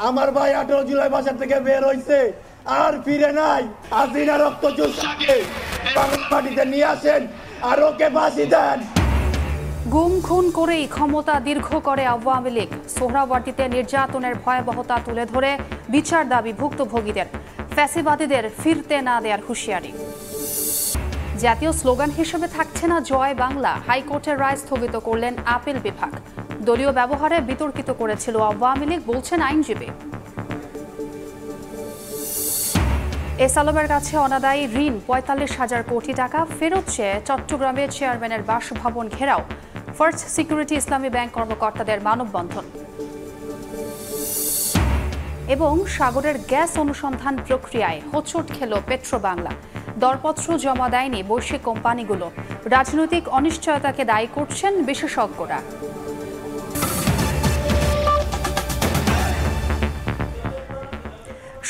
আমার ভাই 18 জুলাই বাসা থেকে বের হইছে, আর ফিরে নাই। হাসিনা রক্ত চুষাকে মাটিতে নিয়ে আসেন আর ওকে ফাঁসি দেন। গুম খুন করেই ক্ষমতা দীর্ঘ করে আওয়ামী লীগ। সোহরাওয়ার্দীতে নির্যাতনের ভয়াবহতা তুলে ধরে বিচার দাবি ভুক্তভোগীদের। ফ্যাসিবাদীদের ফিরতে না দেওয়ার হুঁশিয়ারি। জাতীয় স্লোগান হিসেবে থাকছে না জয় বাংলা। হাইকোর্টের রায় স্থগিত করলেন আপিল বিভাগ। দলীয় ব্যবহারে বিতর্কিত করেছিল আওয়ামী লীগ, বলছেন আইনজীবী। এস আলমের কাছে অনাদায়ী ঋণ ৪৫,০০০ কোটি টাকা ফেরত চেয়ে চট্টগ্রামে চেয়ারম্যানের বাসভবন ঘেরাও। ফার্স্ট সিকিউরিটি ইসলামী ব্যাংক কর্মকর্তাদের মানববন্ধন। এবং সাগরের গ্যাস অনুসন্ধান প্রক্রিয়ায় হোঁচট খেল পেট্রোবাংলা। দরপত্র জমা দেয়নি বৈশ্বিক কোম্পানিগুলো। রাজনৈতিক অনিশ্চয়তাকে দায়ী করছেন বিশেষজ্ঞরা।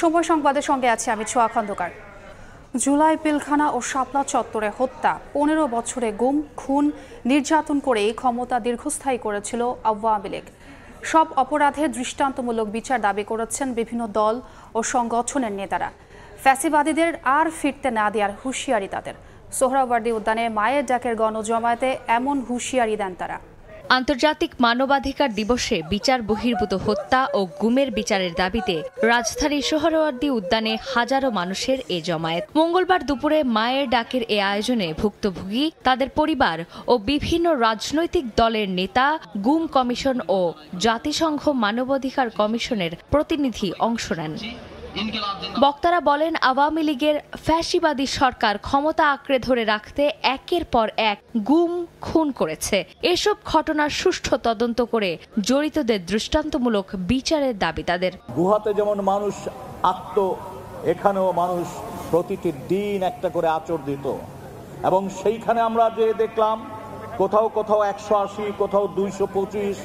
সময় সংবাদের সঙ্গে আছে আমি ছোয়া খন্দকার। জুলাই পিলখানা ও শাপলা চত্বরে হত্যা, 15 বছরে গুম খুন নির্যাতন করে ক্ষমতা দীর্ঘস্থায়ী করেছিল আওয়ামী লীগ। সব অপরাধের দৃষ্টান্তমূলক বিচার দাবি করেছেন বিভিন্ন দল ও সংগঠনের নেতারা। ফ্যাসিবাদীদের আর ফিরতে না দেওয়ার হুঁশিয়ারি তাদের। সোহরাওয়ার্দী উদ্যানে মায়ের ডাকের গণজমায়েতে এমন হুঁশিয়ারি দেন তারা। আন্তর্জাতিক মানবাধিকার দিবসে বিচার বহির্ভূত হত্যা ও গুমের বিচারের দাবিতে রাজধানীর সোহরাওয়ার্দী উদ্যানে হাজারো মানুষের এ জমায়েত। মঙ্গলবার দুপুরে মায়ের ডাকের এ আয়োজনে ভুক্তভোগী, তাদের পরিবার ও বিভিন্ন রাজনৈতিক দলের নেতা, গুম কমিশন ও জাতিসংঘ মানবাধিকার কমিশনের প্রতিনিধি অংশ নেন। বক্তারা বলেন, আওয়ামী লীগের ফ্যাসিবাদী সরকার ক্ষমতা আঁকড়ে ধরে রাখতে একের পর এক গুম খুন করেছে। এসব ঘটনার সুষ্ঠু তদন্ত করে জড়িতদের দৃষ্টান্তমূলক বিচারের দাবি তাদের। গুহাতে যেমন মানুষ আত্ম, এখানেও মানুষ প্রতিটি দিন একটা করে আঁচড় দিত, এবং সেইখানে আমরা যে দেখলাম কোথাও কোথাও 180, কোথাও 225,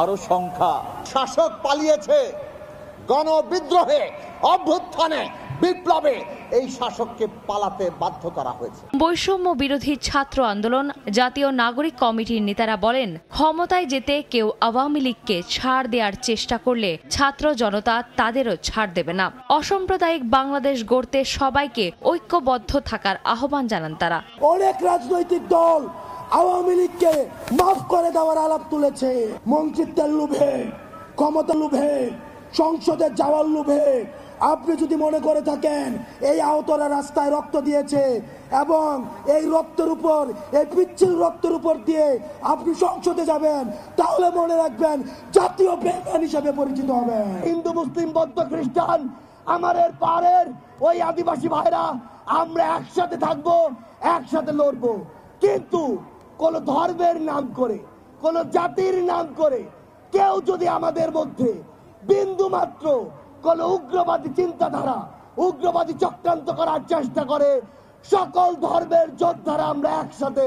আরো সংখ্যা। শাসক পালিয়েছে, গণবিদ্রোহে, অভ্যুত্থানে, বিপ্লবে এই শাসককে পালাতে বাধ্য করা হয়েছে। বৈষম্য বিরোধী ছাত্র আন্দোলন, জাতীয় নাগরিক কমিটির নেতারা বলেন, ক্ষমতায় যেতে কেউ আওয়ামী লীগকে ছাড় দেওয়ার চেষ্টা করলে ছাত্র জনতা তাদেরও ছাড় দেবে না। অসাম্প্রদায়িক বাংলাদেশ গড়তে সবাইকে ঐক্যবদ্ধ থাকার আহ্বান জানান তারা। অনেক রাজনৈতিক দল আওয়ামী লীগকে মাফ করে দেওয়ার আলাপ তুলেছে। মন্ত্রিত্বের লোভে, ক্ষমতা লোভে, সংসদে যাওয়ার লোভে। আপনি যদি মনে করে থাকেন এই আহতরা রাস্তায় রক্ত দিয়েছে এবং এই রক্তের উপর, এই পিচ্ছিল রক্তের উপর দিয়ে আপনি সংসদে যাবেন, তাহলে মনে রাখবেন জাতীয় বেঈমান হিসেবে পরিচিত হবেন। হিন্দু, মুসলিম, বৌদ্ধ, খ্রিস্টান, আমাদের পাড়ের ওই আদিবাসী ভাইরা আমরা একসাথে থাকবো, একসাথে লড়বো। কিন্তু কোন ধর্মের নাম করে, কোন জাতির নাম করে কেউ যদি আমাদের মধ্যে বিন্দু মাত্র কোন উগ্রবাদী চিন্তাধারা, উগ্রবাদী চক্রান্ত করার চেষ্টা করে, সকল ধর্মের যোদ্ধারা আমরা একসাথে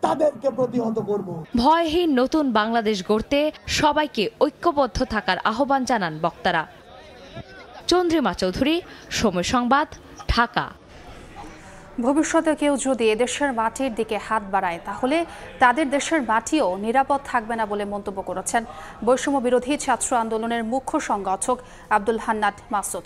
তাদেরকে প্রতিহত করব। ভয়হীন নতুন বাংলাদেশ গড়তে সবাইকে ঐক্যবদ্ধ থাকার আহ্বান জানান বক্তারা। চন্দ্রিমা চৌধুরী, সময় সংবাদ, ঢাকা। ভবিষ্যতে কেউ যদি এদেশের মাটির দিকে হাত বাড়ায় তাহলে তাদের দেশের মাটিও নিরাপদ থাকবে না বলে মন্তব্য করেছেন বৈষম্য বিরোধী ছাত্র আন্দোলনের মুখ্য সংগঠক আব্দুল হান্নান মাসুদ।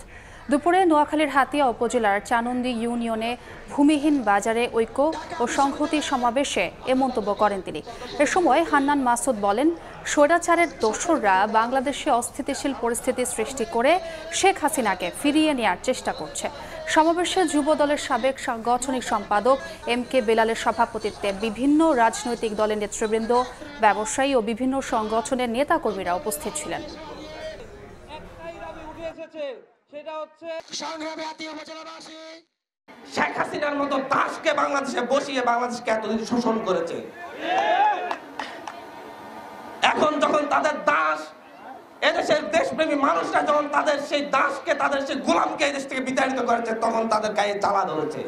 দুপুরে নোয়াখালীর হাতিয়া উপজেলার চানন্দি ইউনিয়নে ভূমিহীন বাজারে ঐক্য ও সংহতি সমাবেশে এ মন্তব্য করেন তিনি। এ সময় হান্নান মাসুদ বলেন, স্বৈরাচারের দোসররা বাংলাদেশে অস্থিতিশীল পরিস্থিতি সৃষ্টি করে শেখ হাসিনাকে ফিরিয়ে নেওয়ার চেষ্টা করছে। সমাবেশে যুব দলের সাবেক সাংগঠনিক সম্পাদক MK বেলালের সভাপতিত্বে বিভিন্ন রাজনৈতিক দলের নেতৃবৃন্দ, ব্যবসায়ী ও বিভিন্ন সংগঠনের নেতাকর্মীরা উপস্থিত ছিলেন। শেখ হাসিনার মতো দাসকে বাংলাদেশে বসিয়ে বাংলাদেশকে এতদিন শোষণ করেছে। এখন যখন তাদের দাস, এদেশের দেশপ্রেমী মানুষরা যখন তাদের সেই দাসকে, তাদের সেই গোলামকে এই দেশ থেকে বিতাড়িত করেছে, তখন তাদের গায়ে জ্বালা ধরেছে।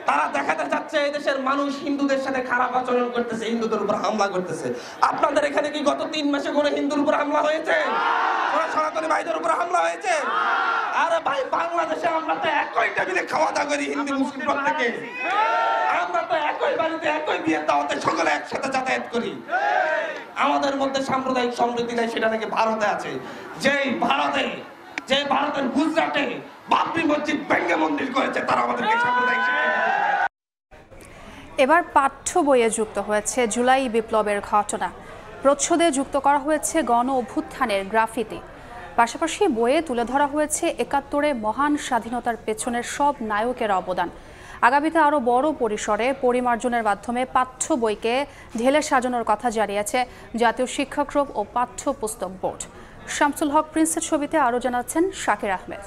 তারা দেখাতে চাচ্ছে এদেশের মানুষ হিন্দুদের সাথে খারাপ আচরণ করতেছে, হিন্দুদের উপর হামলা করতেছে। আপনাদের এখানে কি গত 3 মাসে কোনো হিন্দুর উপর হামলা হয়েছে? কোন সনাতনী ভাইদের উপর হামলা হয়েছে? আরে ভাই, বাংলাদেশে আমরা তো একই টেবিলে খাওয়া দাওয়া করি, হিন্দু মুসলিম প্রত্যেকে। আমরা তো একই বাড়িতে, একই বিয়ের দাওয়াতে সকলে একসাথে যাতায়াত করি। আমাদের মধ্যে সাম্প্রদায়িক সম্প্রীতি নেই, সেটা নাকি ভারতে আছে। যে ভারতের গুজরাটে বাবরি মসজিদ ভেঙে মন্দির করেছে, তারা আমাদেরকে সাম্প্রদায়িক এবার পাঠ্য বইয়ে যুক্ত হয়েছে জুলাই বিপ্লবের ঘটনা। প্রচ্ছদে যুক্ত করা হয়েছে গণ অভ্যুত্থানের গ্রাফিতি। পাশাপাশি বইয়ে তুলে ধরা হয়েছে ৭১-এ মহান স্বাধীনতার পেছনের সব নায়কের অবদান। আগামীতে আরও বড় পরিসরে পরিমার্জনের মাধ্যমে পাঠ্য বইকে ঢেলে সাজানোর কথা জানিয়েছে জাতীয় শিক্ষাক্রম ও পাঠ্যপুস্তক বোর্ড। শামসুল হক প্রিন্সের ছবিতে আরও জানাচ্ছেন শাকির আহমেদ।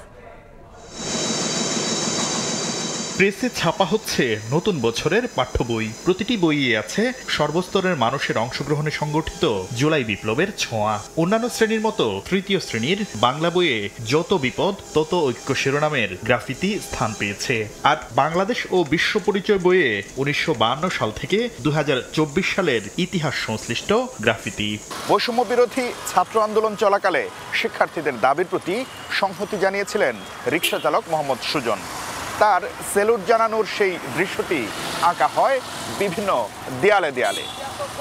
প্রেসে ছাপা হচ্ছে নতুন বছরের পাঠ্য বই। প্রতিটি বইয়ে আছে সর্বস্তরের মানুষের অংশগ্রহণে সংগঠিত জুলাই বিপ্লবের ছোঁয়া। অন্যান্য শ্রেণীর মতো তৃতীয় শ্রেণীর বাংলা বইয়ে যত বিপদ তত ঐক্য শিরোনামের গ্রাফিতি স্থান পেয়েছে। আর বাংলাদেশ ও বিশ্ব পরিচয় বইয়ে ১৯৫২ সাল থেকে ২০২৪ সালের ইতিহাস সংশ্লিষ্ট গ্রাফিতি। বৈষম্য বিরোধী ছাত্র আন্দোলন চলাকালে শিক্ষার্থীদের দাবির প্রতি সংহতি জানিয়েছিলেন রিকশা চালক মোহাম্মদ সুজন। তার সেলুট জানানোর সেই দৃশ্যটি আঁকা হয় বিভিন্ন দেয়ালে দেয়ালে।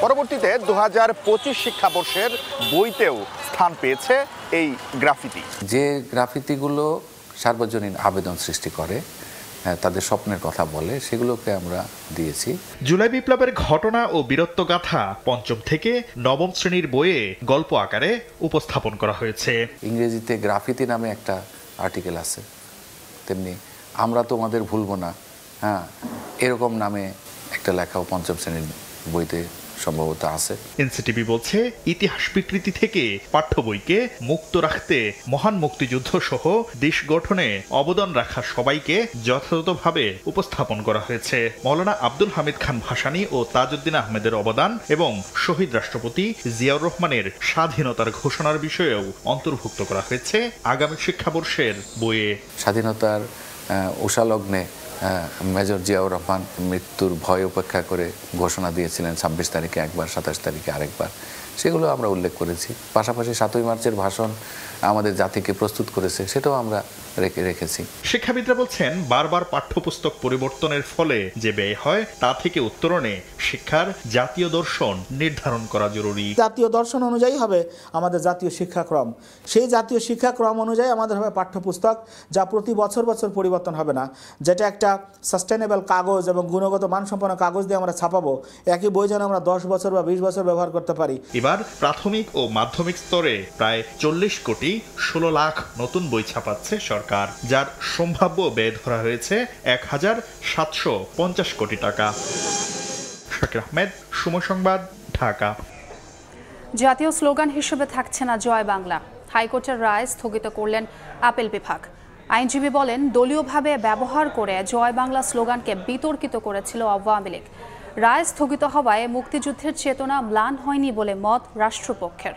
পরবর্তীতে ২০২৫ শিক্ষাবর্ষের বইতেও স্থান পেয়েছে এই গ্রাফিতি। যে গ্রাফিতিগুলো সার্বজনীন আবেদন সৃষ্টি করে, তাদের স্বপ্নের কথা বলে, সেগুলোকে আমরা দিয়েছি। জুলাই বিপ্লবের ঘটনা ও বীরত্বগাথা পঞ্চম থেকে নবম শ্রেণীর বইয়ে গল্প আকারে উপস্থাপন করা হয়েছে। ইংরেজিতে গ্রাফিতি নামে একটা আর্টিকেল আছে, তেমনি আমরা তোমাদের ভুলবো না, এরকম নামে একটা লেখাও পঞ্চম শ্রেণীর বইতে সম্ভবত আছে। এনসিটিভি বলছে, ইতিহাস বিকৃতি থেকে পাঠ্য বইকে মুক্ত রাখতে মহান মুক্তিযুদ্ধ সহ দেশ গঠনে অবদান রাখা সবাইকে যথাযথভাবে উপস্থাপন করা হয়েছে। মৌলানা আব্দুল হামিদ খান ভাসানী ও তাজউদ্দিন আহমেদের অবদান এবং শহীদ রাষ্ট্রপতি জিয়াউর রহমানের স্বাধীনতার ঘোষণার বিষয়েও অন্তর্ভুক্ত করা হয়েছে আগামী শিক্ষাবর্ষের বইয়ে। স্বাধীনতার উষালগ্নে মেজর জিয়াউর রহমান মৃত্যুর ভয় উপেক্ষা করে ঘোষণা দিয়েছিলেন ২৬ তারিখে একবার, ২৭ তারিখে আরেকবার, সেগুলো আমরা উল্লেখ করেছি। পাশাপাশি ৭ই মার্চের ভাষণ আমাদের জাতিকে প্রস্তুত করেছে, সেটাও আমরা রেখেছি। শিক্ষাবিদরা বলছেন, বারবার পাঠ্যপুস্তক পরিবর্তনের ফলে যে ব্যয় হয় তা থেকে উত্তরণে শিক্ষার জাতীয় দর্শন নির্ধারণ করা জরুরি। জাতীয় দর্শন অনুযায়ী হবে আমাদের জাতীয় শিক্ষাক্রম। সেই জাতীয় শিক্ষাক্রম অনুযায়ী আমাদের হবে পাঠ্যপুস্তক, যা প্রতি বছর পরিবর্তন হবে না, যেটা একটা সাস্টেনেবল কাগজ এবং গুণগত মানসম্পন্ন কাগজ দিয়ে আমরা ছাপাবো। একই বই যেন আমরা ১০ বছর বা ২০ বছর ব্যবহার করতে পারি। এবার প্রাথমিক ও মাধ্যমিক স্তরে প্রায় ৪০ কোটি ১৬ লাখ নতুন বই ছাপাচ্ছে সরকার, যার সম্ভাব্য ব্যয় ধরা হয়েছে ১,৭৫০ কোটি টাকা। শাকির আহমেদ, সময় সংবাদ, ঢাকা। জাতীয় স্লোগান হিসেবে থাকছে না জয় বাংলা। হাইকোর্টের রায় স্থগিত করলেন আপিল বিভাগ। আইনজীবী বলেন, দলীয়ভাবে ব্যবহার করে জয় বাংলা স্লোগানকে বিতর্কিত করেছিল আওয়ামী লীগ। রায় স্থগিত হওয়ায় মুক্তিযুদ্ধের চেতনা ম্লান হয়নি বলে মত রাষ্ট্রপক্ষের।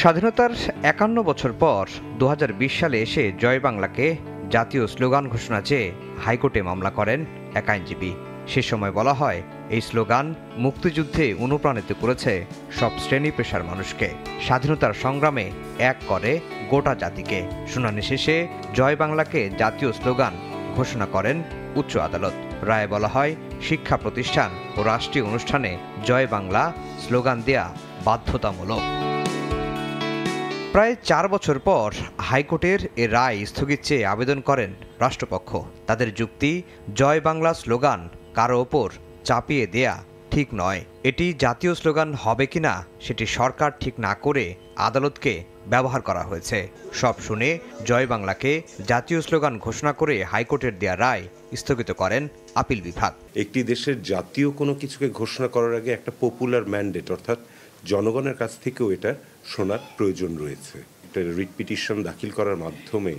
স্বাধীনতার ৫১ বছর পর ২০২০ সালে এসে জয় বাংলাকে জাতীয় স্লোগান ঘোষণা চেয়ে হাইকোর্টে মামলা করেন এক আইনজীবী। সে সময় বলা হয়, এই স্লোগান মুক্তিযুদ্ধে অনুপ্রাণিত করেছে সব শ্রেণী পেশার মানুষকে, স্বাধীনতার সংগ্রামে এক করে গোটা জাতিকে। শুনানি শেষে জয় বাংলাকে জাতীয় স্লোগান ঘোষণা করেন উচ্চ আদালত। রায়ে বলা হয়, শিক্ষা প্রতিষ্ঠান ও রাষ্ট্রীয় অনুষ্ঠানে জয় বাংলা স্লোগান দেয়া বাধ্যতামূলক। প্রায় ৪ বছর পর হাইকোর্টের এ রায় স্থগিত চেয়ে আবেদন করেন রাষ্ট্রপক্ষ। তাদের যুক্তি, জয় বাংলা স্লোগান কারো ওপর চাপিয়ে দেয়া ঠিক নয়। এটি জাতীয় স্লোগান হবে কিনা সেটি সরকার ঠিক না করে আদালতকে ব্যবহার করা হয়েছে। সব শুনে জয় বাংলাকে জাতীয় স্লোগান ঘোষণা করে হাইকোর্টের দেয়া রায় স্থগিত করেন আপিল বিভাগ। একটি দেশের জাতীয় কোনো কিছুকে ঘোষণা করার আগে একটা পপুলার ম্যান্ডেট, অর্থাৎ জনগণের কাছ থেকেও এটা শোনার প্রয়োজন রয়েছে। একটা রিট পিটিশন দাখিল করার মাধ্যমে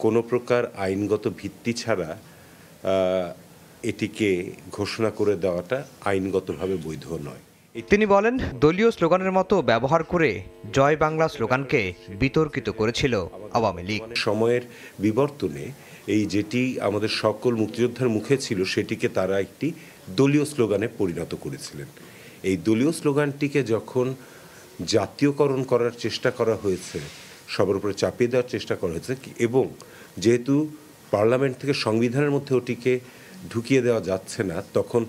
কোনো প্রকার আইনগত ভিত্তি ছাড়া এটিকে ঘোষণা করে দেওয়াটা আইনগতভাবে বৈধ নয়। তিনি বলেন, দলীয় স্লোগানের মতো ব্যবহার করে জয় বাংলা স্লোগানকে বিতর্কিত করেছিল আওয়ামী লীগ। সময়ের বিবর্তনে এই যেটি আমাদের সকল মুক্তিযোদ্ধার মুখে ছিল, সেটিকে তারা একটি দলীয় স্লোগানে পরিণত করেছিলেন। এই দলীয় স্লোগানটিকে যখন জাতীয়করণ করার চেষ্টা করা হয়েছে, সবার উপরে চাপিয়ে দেওয়ার চেষ্টা করা হয়েছে, এবং যেহেতু পার্লামেন্ট থেকে সংবিধানের মধ্যে ওটিকে ঢুকিয়ে দেওয়া যাচ্ছে না, তখন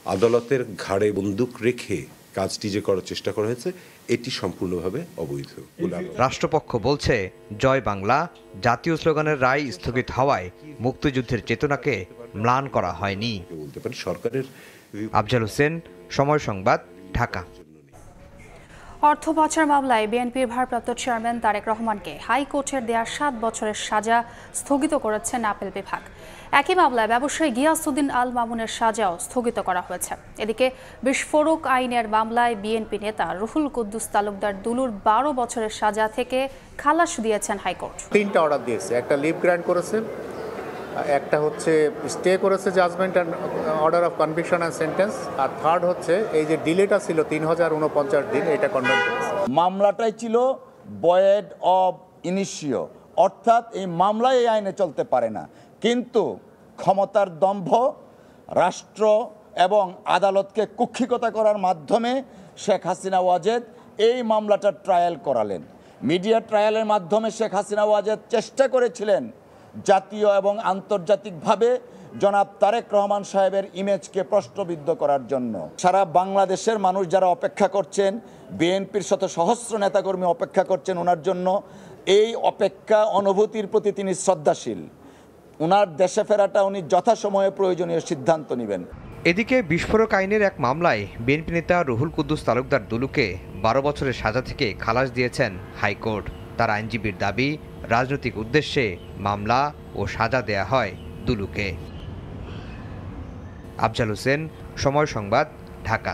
আদালতের ঘাড়ে বন্দুক রেখে কাজটি যে করার চেষ্টা করা হয়েছে এটি সম্পূর্ণভাবে অবৈধ। রাষ্ট্রপক্ষ বলছে জয় বাংলা জাতীয় স্লোগানের রায় স্থগিত হওয়ায় মুক্তিযুদ্ধের চেতনাকে ম্লান করা হয়নি। বলতে পারেন সরকারের। আফজাল হোসেন, সময় সংবাদ, ঢাকা। অর্থ পাচার মামলায় বিএনপির ভারপ্রাপ্ত চেয়ারম্যান তারেক রহমানকে হাইকোর্টের দেয়া ৭ বছরের সাজা স্থগিত করেছেন আপিল বিভাগ। একই মামলায় ব্যবসায়ী গিয়াসউদ্দিন আল মামুনের সাজাও স্থগিত করা হয়েছে। এদিকে বিস্ফোরক আইনের মামলায় বিএনপি নেতা রুহুল কুদ্দুস তালুকদার দুলুর ১২ বছরের সাজা থেকে খালাস দিয়েছেন হাইকোর্ট। ৩টা অর্ডার দিয়েছে, একটা লিভ গ্র্যান্ট করেছে, একটা হচ্ছে স্টে করেছে judgement and order of conviction and sentence, আর থার্ড হচ্ছে এই যে ডিলেটা ছিল ৩০৪৯ দিন, এটা কনডেম করেছে। মামলাটাই ছিল বয়েড অব ইনিশিও, অর্থাৎ এই মামলা এই আইনে চলতে পারে না, কিন্তু ক্ষমতার দম্ভ, রাষ্ট্র এবং আদালতকে কুক্ষিগতা করার মাধ্যমে শেখ হাসিনা ওয়াজেদ এই মামলাটা ট্রায়াল করালেন। মিডিয়া ট্রায়ালের মাধ্যমে শেখ হাসিনা ওয়াজেদ চেষ্টা করেছিলেন জাতীয় এবং আন্তর্জাতিকভাবে জনাব তারেক রহমান সাহেবের ইমেজকে প্রশ্নবিদ্ধ করার জন্য। সারা বাংলাদেশের মানুষ যারা অপেক্ষা করছেন, বিএনপির শত সহস্র নেতাকর্মী অপেক্ষা করছেন ওনার জন্য, এই অপেক্ষা অনুভূতির প্রতি তিনি শ্রদ্ধাশীল। ওনার দেশে ফেরাটা উনি যথাসময়ে প্রয়োজনীয় সিদ্ধান্ত নেবেন। এদিকে বিস্ফোরক আইনের এক মামলায় বিএনপি নেতা রুহুল কুদ্দুস তালুকদার দুলুকে ১২ বছরের সাজা থেকে খালাস দিয়েছেন হাইকোর্ট। তার আইনজীবীর দাবি, রাজনৈতিক উদ্দেশ্যে মামলা ও সাজা দেয়া হয় দুলুকে। আফজাল হোসেন, সময় সংবাদ, ঢাকা।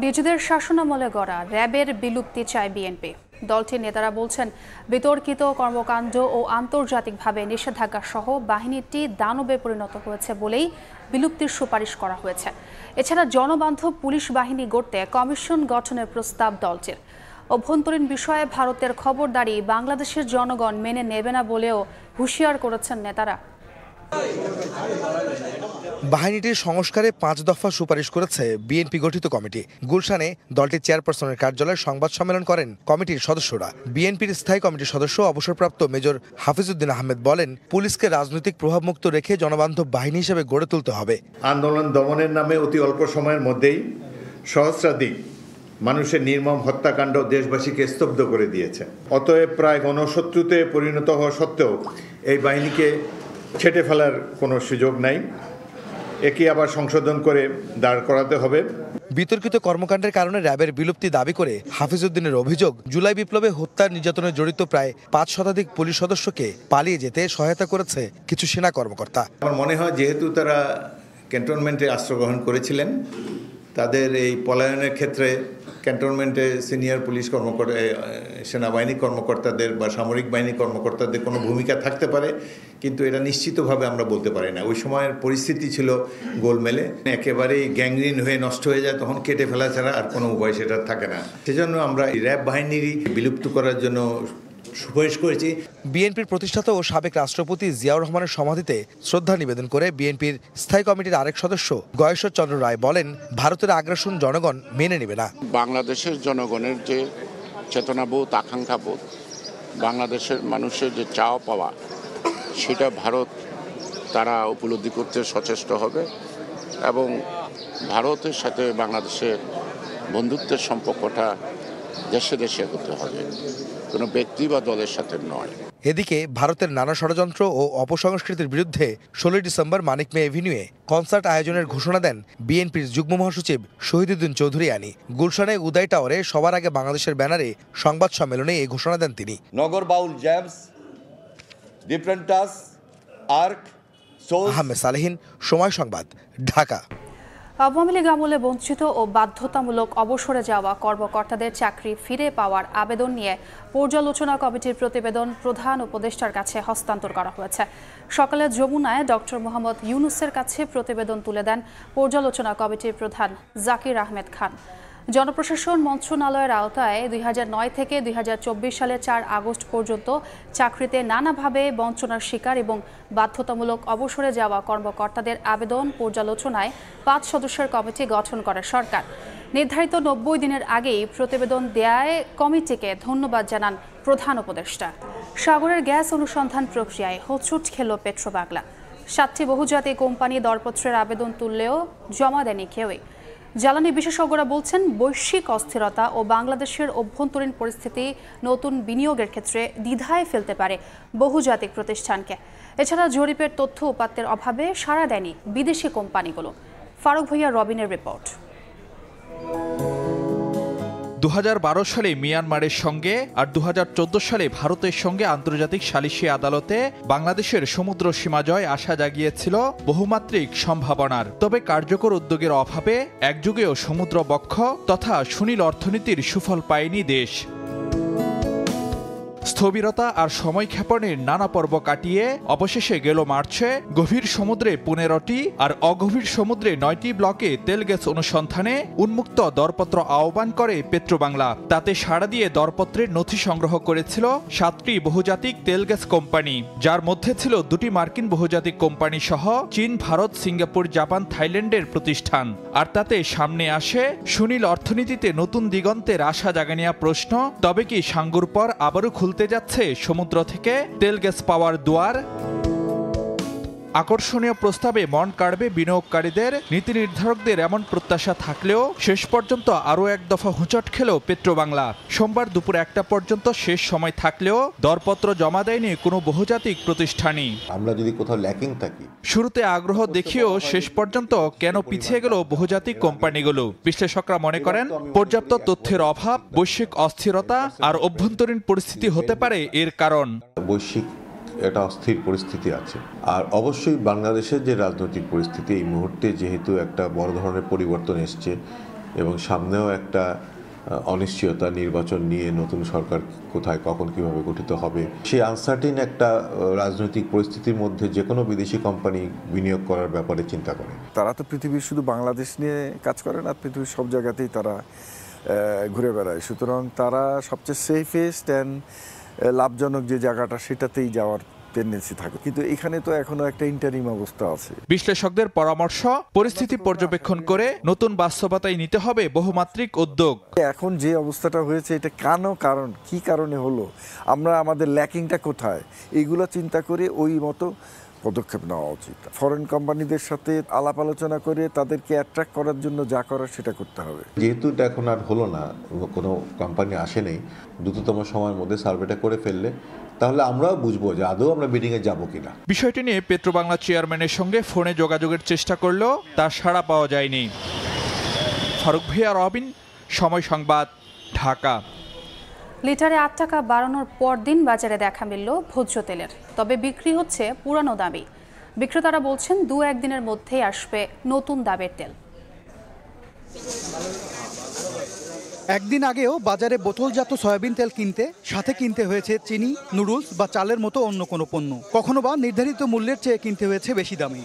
নিজেদের শাসনামলে গড়া র্যাবের বিলুপ্তি চায় বিএনপি। দলটির নেতারা বলছেন, বিতর্কিত কর্মকাণ্ড ও আন্তর্জাতিকভাবে নিষেধাজ্ঞা সহ বাহিনীটি দানবে পরিণত হয়েছে বলেই বিলুপ্তির সুপারিশ করা হয়েছে। এছাড়া জনবান্ধব পুলিশ বাহিনী গড়তে কমিশন গঠনের প্রস্তাব দলটির। অভ্যন্তরীণ বিষয়ে ভারতের খবরদারি বাংলাদেশের জনগণ মেনে নেবে না বলেও হুঁশিয়ার করেছেন নেতারা। বাহিনীটির সংস্কারে ৫ দফা সুপারিশ করেছে বিএনপি গঠিত কমিটি। গুলশানে দলটির চেয়ারপারসনের কার্যালয়ে সংবাদ সম্মেলন করেন কমিটির সদস্যরা। বিএনপির স্থায়ী কমিটির সদস্য অবসরপ্রাপ্ত মেজর হাফিজউদ্দিন আহমেদ বলেন, পুলিশকে রাজনৈতিক প্রভাবমুক্ত রেখে জনবান্ধব বাহিনী হিসেবে গড়ে তুলতে হবে। আন্দোলন দমনের নামে অতি অল্প সময়ের মধ্যেই সহস্রাধিক মানুষের নির্মম হত্যাকাণ্ড দেশবাসীকে স্তব্ধ করে দিয়েছে। অতএব প্রায় গণশত্রুতে পরিণত হওয়া সত্ত্বেও এই বাহিনীকে ছেঁটে ফেলার কোনো সুযোগ নাই। একে আবার সংশোধন করে দাঁড় করাতে হবে। বিতর্কিত কর্মকাণ্ডের কারণে র্যাবের বিলুপ্তি দাবি করে হাফিজউদ্দিনের অভিযোগ, জুলাই বিপ্লবে হত্যা নির্যাতনে জড়িত প্রায় ৫ শতাধিক পুলিশ সদস্যকে পালিয়ে যেতে সহায়তা করেছে কিছু সেনা কর্মকর্তা। আমার মনে হয় যেহেতু তারা ক্যান্টনমেন্টে আশ্রয় গ্রহণ করেছিলেন, তাদের এই পলায়নের ক্ষেত্রে ক্যান্টনমেন্টে সিনিয়র পুলিশ কর্মকর্তা, সেনাবাহিনী কর্মকর্তাদের বা সামরিক বাহিনী কর্মকর্তাদের কোনো ভূমিকা থাকতে পারে, কিন্তু এটা নিশ্চিতভাবে আমরা বলতে পারি না। ওই সময়ের পরিস্থিতি ছিল গোলমেলে, একেবারেই গ্যাংরিন হয়ে নষ্ট হয়ে যায়, তখন কেটে ফেলা ছাড়া আর কোনো উপায় সেটা থাকে না। সেজন্য আমরা র্যাব বাহিনীরই বিলুপ্ত করার জন্য সুপারিশ করেছি। বিএনপির প্রতিষ্ঠাতা ও সাবেক রাষ্ট্রপতি জিয়াউর রহমানের সমাধিতে শ্রদ্ধা নিবেদন করে বিএনপির স্থায়ী কমিটির আরেক সদস্য গয়েশ্বর চন্দ্র রায় বলেন, ভারতের আগ্রাসন জনগণ মেনে নেবে না। বাংলাদেশের জনগণের যে চেতনাবোধ, আকাঙ্ক্ষাবোধ, বাংলাদেশের মানুষের যে চাওয়া পাওয়া, সেটা ভারত তারা উপলব্ধি করতে সচেষ্ট হবে এবং ভারতের সাথে বাংলাদেশের বন্ধুত্বের সম্পর্কটা দেশে দেশে হতে হবে, কোনো ব্যক্তি বা দলের সাথে নয়। এদিকে ভারতের নানা ষড়যন্ত্র ও অপসংস্কৃতির বিরুদ্ধে ১৬ ডিসেম্বর মানিক মে এভিনিউয়ে কনসার্ট আয়োজনের ঘোষণা দেন বিএনপির যুগ্ম মহাসচিব শহীদুদ্দিন চৌধুরী আনি। গুলশানে উদয় টাওয়ারে সবার আগে বাংলাদেশের ব্যানারে সংবাদ সম্মেলনে এই ঘোষণা দেন তিনি। নগর বাউল জ্যামস, ডিফারেন্ট টাস, আর্ক, আহমেদ সালেহিন, সময় সংবাদ, ঢাকা। আওয়ামী লীগ আমলে বঞ্চিত ও বাধ্যতামূলক অবসরে যাওয়া কর্মকর্তাদের চাকরি ফিরে পাওয়ার আবেদন নিয়ে পর্যালোচনা কমিটির প্রতিবেদন প্রধান উপদেষ্টার কাছে হস্তান্তর করা হয়েছে। সকালে যমুনায় ডক্টর মোহাম্মদ ইউনুসের কাছে প্রতিবেদন তুলে দেন পর্যালোচনা কমিটির প্রধান জাকির আহমেদ খান। জনপ্রশাসন মন্ত্রণালয়ের আওতায় ২০০৯ থেকে ২০২৪ সালের ৪ আগস্ট পর্যন্ত চাকরিতে নানাভাবে বঞ্চনার শিকার এবং বাধ্যতামূলক অবসরে যাওয়া কর্মকর্তাদের আবেদন পর্যালোচনায় ৫ সদস্যের কমিটি গঠন করে সরকার। নির্ধারিত ৯০ দিনের আগেই প্রতিবেদন দেয়ায় কমিটিকে ধন্যবাদ জানান প্রধান উপদেষ্টা। সাগরের গ্যাস অনুসন্ধান প্রক্রিয়ায় হোঁচট খেল পেট্রোবাংলা। 7টি বহুজাতিক কোম্পানি দরপত্রের আবেদন তুললেও জমা দেয়নি কেউই। জ্বালানি বিশেষজ্ঞরা বলছেন, বৈশ্বিক অস্থিরতা ও বাংলাদেশের অভ্যন্তরীণ পরিস্থিতি নতুন বিনিয়োগের ক্ষেত্রে দ্বিধায় ফেলতে পারে বহুজাতিক প্রতিষ্ঠানকে। এছাড়া জরিপের তথ্য উপাত্তের অভাবে সাড়া দেয়নি বিদেশি কোম্পানিগুলো। ফারুক ভূঁইয়া রবিনের রিপোর্ট। 2012 সালে মিয়ানমারের সঙ্গে আর 2014 সালে ভারতের সঙ্গে আন্তর্জাতিক সালিসি আদালতে বাংলাদেশের সমুদ্র সীমা জয় আশা জাগিয়েছিল বহুমাত্রিক সম্ভাবনার। তবে কার্যকর উদ্যোগের অভাবে একযুগেও সমুদ্র বক্ষ তথা সুনীল অর্থনীতির সুফল পায়নি দেশ। স্থবিরতা আর সময় ক্ষেপণের নানা পর্ব কাটিয়ে অবশেষে গেল মার্চে গভীর সমুদ্রে 15টি আর অগভীর সমুদ্রে 9টি ব্লকে তেল গ্যাস অনুসন্ধানে উন্মুক্ত দরপত্র আহ্বান করে পেট্রোবাংলা। তাতে সাড়া দিয়ে দরপত্রের নথি সংগ্রহ করেছিল 7টি বহুজাতিক তেল গ্যাস কোম্পানি, যার মধ্যে ছিল 2টি মার্কিন বহুজাতিক কোম্পানি সহ চীন, ভারত, সিঙ্গাপুর, জাপান, থাইল্যান্ডের প্রতিষ্ঠান। আর তাতে সামনে আসে সুনীল অর্থনীতিতে নতুন দিগন্তের আশা জাগানিয়া প্রশ্ন, তবে কি সাঙ্গুর পর আবারও খুলতে যাচ্ছে সমুদ্র থেকে তেল গ্যাস পাওয়ার দুয়ার? আকর্ষণীয় প্রস্তাবে মন কাড়বে বিনিয়োগকারীদের, নীতি নির্ধারকদের এমন প্রত্যাশা থাকলেও শেষ পর্যন্ত আরও এক দফা হুঁচট খেল পেট্রোবাংলা। সোমবার দুপুর 1টা পর্যন্ত শেষ সময় থাকলেও দরপত্র জমা দেয়নি কোনো বহুজাতিক প্রতিষ্ঠানই। আমরা যদি কোথাও ল্যাকিং থাকি, শুরুতে আগ্রহ দেখিয়েও শেষ পর্যন্ত কেন পিছিয়ে গেল বহুজাতিক কোম্পানিগুলো? বিশ্লেষকরা মনে করেন, পর্যাপ্ত তথ্যের অভাব, বৈশ্বিক অস্থিরতা আর অভ্যন্তরীণ পরিস্থিতি হতে পারে এর কারণ। বৈশ্বিক একটা অস্থির পরিস্থিতি আছে, আর অবশ্যই বাংলাদেশের যে রাজনৈতিক পরিস্থিতি এই মুহূর্তে যেহেতু একটা বড় ধরনের পরিবর্তন এসছে এবং সামনেও একটা অনিশ্চয়তা, নির্বাচন নিয়ে নতুন সরকার কোথায় কখন কিভাবে গঠিত হবে, সেই আনসার্টিন একটা রাজনৈতিক পরিস্থিতির মধ্যে যে কোনো বিদেশি কোম্পানি বিনিয়োগ করার ব্যাপারে চিন্তা করে। তারা তো পৃথিবীর শুধু বাংলাদেশ নিয়ে কাজ করে না, পৃথিবীর সব জায়গাতেই তারা ঘুরে বেড়ায়। সুতরাং তারা সবচেয়ে সেফেস্ট অ্যান্ড লাভজনক যে জায়গাটা সেটাতেই যাওয়ার টেন্ডেন্সি থাকে, কিন্তু এখানে তো এখনো একটা ইন্টারিম অবস্থা আছে। বিশ্লেষকদের পরামর্শ, পরিস্থিতি পর্যবেক্ষণ করে নতুন বাস্তবতায় নিতে হবে বহুমাত্রিক উদ্যোগ। এখন যে অবস্থাটা হয়েছে এটা কারণ কি কারণে হলো, আমরা আমাদের ল্যাকিংটা কোথায়, এইগুলো চিন্তা করে ওই মতো পদক্ষেপ নেওয়া উচিত। ফরেন কোম্পানিদের সাথে আলাপ আলোচনা করে তাদেরকে অ্যাট্রাক্ট করার জন্য যা করার সেটা করতে হবে। যেহেতু এটা এখন আর হলো না, কোনো কোম্পানি আসে নেই, দ্রুততম সময়ের মধ্যে সার্ভেটা করে ফেললে তাহলে আমরাও বুঝবো যে আদৌ আমরা বিডিংয়ে যাবো কিনা। বিষয়টি নিয়ে পেট্রোবাংলা চেয়ারম্যানের সঙ্গে ফোনে যোগাযোগের চেষ্টা করলেও তার সাড়া পাওয়া যায়নি। ফারুক ভূঁইয়া, রবিন, সময় সংবাদ, ঢাকা। লিটারে 8 টাকা বাড়ানোর পরদিন বাজারে দেখা মিলল ভোজ্য তেলের, তবে বিক্রি হচ্ছে পুরানো দামে। বিক্রেতারা বলছেন 2-1 দিনের মধ্যেই আসবে নতুন দামের তেল। একদিন আগেও বাজারে বোতলজাত সয়াবিন তেল কিনতে সাথে কিনতে হয়েছে চিনি, নুডলস বা চালের মতো অন্য কোনো পণ্য, কখনো বা নির্ধারিত মূল্যের চেয়ে কিনতে হয়েছে বেশি দামে।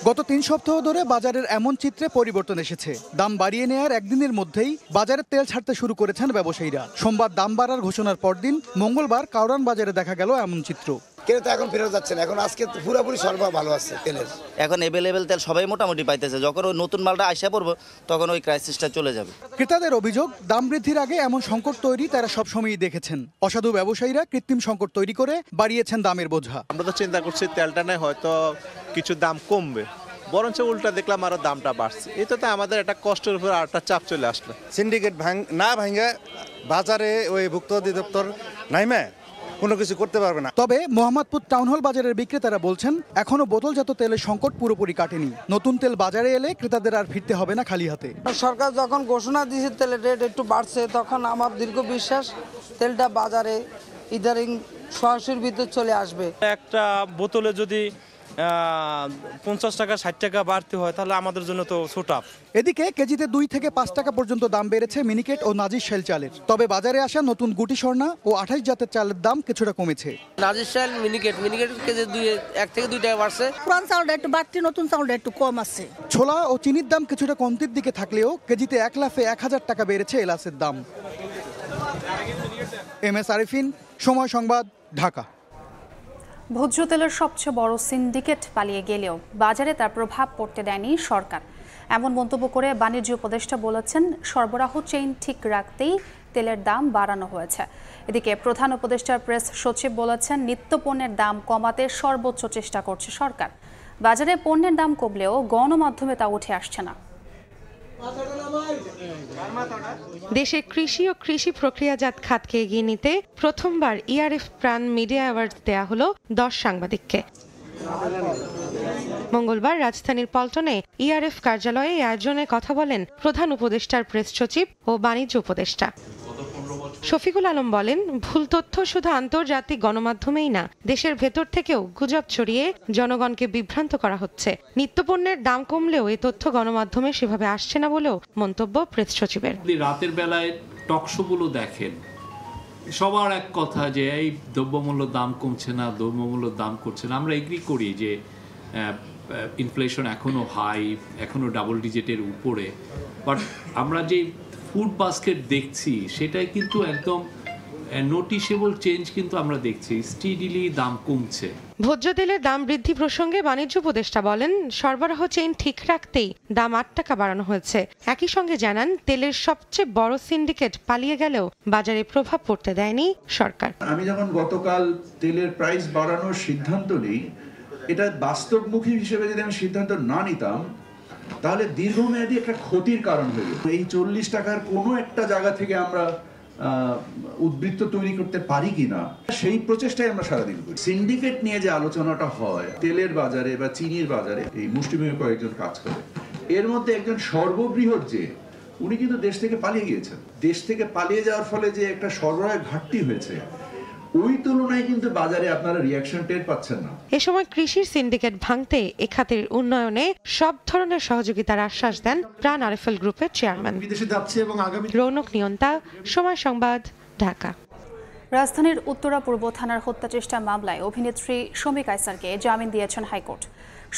গত 3 সপ্তাহ ধরে বাজারের এমন চিত্রে পরিবর্তন এসেছে। দাম বাড়িয়ে নেওয়ার একদিনের মধ্যেই বাজারের তেল ছাড়তে শুরু করেছেন ব্যবসায়ীরা। সোমবার দাম বাড়ার ঘোষণার পরদিন মঙ্গলবার কাউরান বাজারে দেখা গেল এমন চিত্র। ক্রেতা এখন ফেরত যাচ্ছে না, এখন আজকে পুরোপুরি সরবরাহ ভালো আছে তেলের। এখন অ্যাভেলেবেল তেল সবাই মোটামুটি পাইতেছে, যখন ওই নতুন মালটা আসা পড়বো তখন ওই ক্রাইসিসটা চলে যাবে। ক্রেতাদের অভিযোগ, দাম বৃদ্ধির আগে এমন সংকট তৈরি তারা সবসময়ই দেখেছেন। অসাধু ব্যবসায়ীরা কৃত্রিম সংকট তৈরি করে বাড়িয়েছেন দামের বোঝা। আমরা তো চিন্তা করছি তেলটা নেই হয়তো কিছু দাম কমবে, বরঞ্চ উল্টা দেখলাম আরো দামটা বাড়ছে। এটা তো আমাদের একটা কষ্টের উপর আর একটা চাপ চলে আসলো। সিন্ডিকেট না ভাঙে বাজারে ওই ভুক্ত অধিদপ্তর নাইমে কোনো কিছু করতে পারবে না। তবে মোহাম্মদপুর টাউন হল বাজারের বিক্রেতারা বলছেন এখনো বোতলজাত তেলের সংকট পুরোপুরি কাটেনি। নতুন তেল বাজারে এলে ক্রেতাদের আর ফিরতে হবে না খালি হাতে। সরকার যখন ঘোষণা দিয়েছে তেলের রেট একটু বাড়ছে, তখন আমার দীর্ঘ বিশ্বাস তেলটা বাজারে ইদারিং 100-এর ভিতর চলে আসবে। একটা বোতলে যদি 50 টাকা 60 টাকা বাড়তে হয় তাহলে আমাদের জন্য তো ছোটাপ। এদিকে কেজিতে 2 থেকে 5 টাকা পর্যন্ত দাম বেড়েছে মিনিকেট ও নাজির শাইল চালের। তবে বাজারে আসা নতুন গুটি স্বর্ণা ও 28 জাতের চালের দাম কিছুটা কমেছে। নাজির শাইল মিনিকেট কেজি 1 থেকে 2 টাকা বাড়ছে। পুরান চালটা একটু বাড়তি, নতুন চালটা একটু কম আছে। ছোলা ও চিনির দাম কিছুটা কমতির দিকে থাকলেও কেজিতে 1 লাফে 1000 টাকা বেড়েছে এলাচের দাম। MS আরিফিন, সময় সংবাদ, ঢাকা। ভোজ্য তেলের সবচেয়ে বড় সিন্ডিকেট পালিয়ে গেলেও বাজারে তার প্রভাব পড়তে দেয়নি সরকার। এমন মন্তব্য করে বাণিজ্য উপদেষ্টা বলেছেন, সরবরাহ চেইন ঠিক রাখতেই তেলের দাম বাড়ানো হয়েছে। এদিকে প্রধান উপদেষ্টার প্রেস সচিব বলেছেন, নিত্যপণ্যের দাম কমাতে সর্বোচ্চ চেষ্টা করছে সরকার। বাজারে পণ্যের দাম কমলেও গণমাধ্যমে তা উঠে আসছে না। দেশে কৃষি ও কৃষি প্রক্রিয়াজাত খাতকে এগিয়ে নিতে প্রথমবার ইআরএফ প্রাণ মিডিয়া অ্যাওয়ার্ড দেয়া হলো 10 সাংবাদিককে। মঙ্গলবার রাজধানীর পল্টনে ইআরএফ কার্যালয়ে আয়োজনে কথা বলেন প্রধান উপদেষ্টার প্রেস সচিব ও বাণিজ্য উপদেষ্টা শফিকুল আলম বলেন, ভুল তথ্য শুধু আন্তর্জাতিক গণমাধ্যমেই না, দেশের ভেতর থেকেও গুজব ছড়িয়ে জনগণকে বিভ্রান্ত করা হচ্ছে। নিত্যপণ্যের দাম কমলেও এই তথ্য গণমাধ্যমে সেভাবে আসছে না বলেও মন্তব্য প্রেস সচিবের। রাতের বেলায় টকশোগুলো দেখেন, সবার এক কথা যে এই দ্রব্যমূল্য দাম কমছে না, দ্রব্যমূল্য দাম করছে না। আমরা এগ্রি করি যে ইনফ্লেশন এখনো হাই, এখনো ডাবল ডিজিটের উপরে, বাট আমরা যে ফুড বাস্কেট দেখছি সেটাই কিন্তু একদম নোটিশেবল চেঞ্জ কিন্তু আমরা দেখছি, স্টিডিলি দাম কমছে। ভোজ্য তেলের দাম বৃদ্ধি প্রসঙ্গে বাণিজ্য উপদেষ্টা বলেন, সরবরাহ চেইন ঠিক রাখতেই দাম 8 টাকা বাড়ানো হয়েছে। একই সঙ্গে জানান, তেলের সবচেয়ে বড় সিন্ডিকেট পালিয়ে গেলেও বাজারে প্রভাব পড়তে দেয়নি সরকার। আমি যখন গতকাল তেলের প্রাইস বাড়ানোর সিদ্ধান্ত নিই, এটা বাস্তবমুখী হিসেবে যদি আমি সিদ্ধান্ত না নিতাম তাহলে দীর্ঘমেয়াদী একটা ক্ষতির কারণ হয়ে যেত। এই 40 টাকার কোনো একটা জায়গা থেকে আমরা উদ্বৃত্ত তৈরি করতে পারি কিনা, সেই প্রচেষ্টায় আমরা সারাদিন করি। সিন্ডিকেট নিয়ে যে আলোচনাটা হয় তেলের বাজারে বা চিনির বাজারে, এই মুষ্টিমেয় কয়েকজন কাজ করে, এর মধ্যে একজন সর্ববৃহৎ যে উনি কিন্তু দেশ থেকে পালিয়ে গিয়েছেন। দেশ থেকে পালিয়ে যাওয়ার ফলে যে একটা সরবরাহের ঘাটতি হয়েছে, ওই তুলনায় কিন্তু বাজারে আপনারা রিঅ্যাকশন টের পাচ্ছেন না। এ সময় কৃষির সিন্ডিকেট ভাঙতে এ খাতের উন্নয়নে সব ধরনের সহযোগিতার আশ্বাস দেন প্রাণ আরএফএল গ্রুপের চেয়ারম্যান রৌনক নিয়ন্তা। সময় সংবাদ, ঢাকা। রাজধানীর উত্তরা পূর্ব থানার হত্যা চেষ্টা মামলায় অভিনেত্রী শমী কায়সারকে জামিন দিয়েছেন হাইকোর্ট।